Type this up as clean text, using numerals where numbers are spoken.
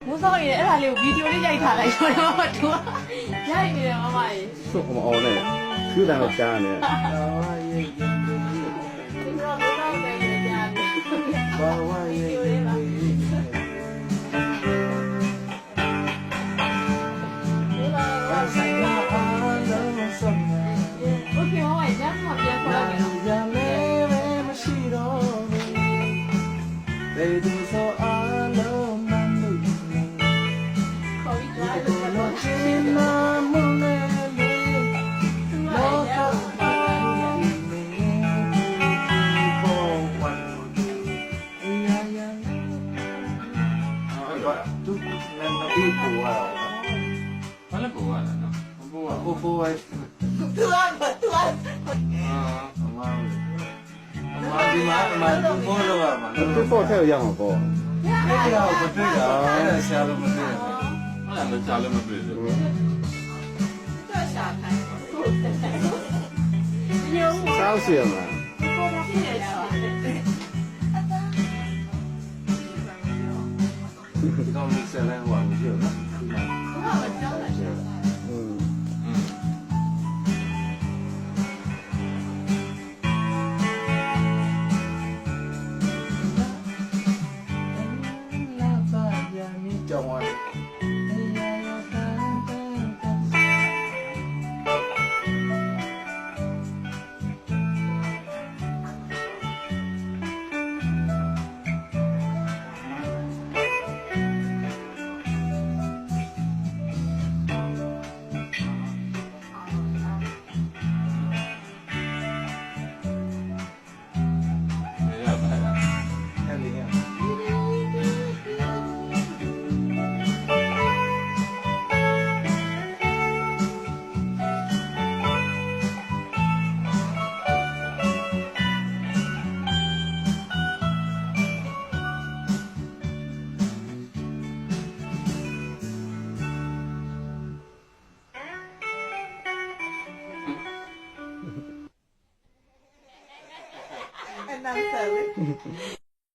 မိုးစောကြီးအဲ့ဒါလေးကိုဗီဒီယိုလေးရိုက်ထားလိုက်တော့မမတို့ရိုက်နေတယ်မမကြီး ဆိုမအောင်နဲ့သူ့တန်ကိုရှားနေ ဒီတော့မိုးစောကြီးလည်းကြားနေဘာဝရေးရေးပါโอเคဟောရမ်းမှာပြန်ခေါ်လိုက်နော် ရလည်းပဲမရှိတော့ဘူးဘယ်သူဆိုအားလုံးမလို့ ခေါ်ပြီးသွား ဒီ လို့ လို ကျ ချင်နာမှုနဲ့လေ တော့ လောက ပါလာနေ ဒီပေါ်ဝင်ရရတူလည်းမပြီးပေါ်ရ ဘာလဲပေါ်ရတာနော်ပေါ်ရ ဘူးပေါ်ရ သူကသူက အာ အမဒီမှာပေါ်လို့ရမှာ သူ့ဖို့ထဲကိုရအောင်ပေါ့ အဲ့ဒါကိုမတွေ့တာအဲ့ဒါရှာလို့မတွေ့ဘူး အဲ့ဒါလည်းကြားလည်းမတွေ့ဘူး တော့ရှာခိုင်းဟုတ်တယ်ညုံ စောက်စီရမှာ ပေါ်မှာဖြစ်နေတာပါ ဒီကောင် mixer လဲဟိုမရှိဘူးနော်ဒီမှာ ဘာမှမကြောက်နိုင်ဘူး อืม လာပါရမီကြောင်းရ နေရပါလား အဲ့ဒီက အဲ့နောက်ဆက်လေ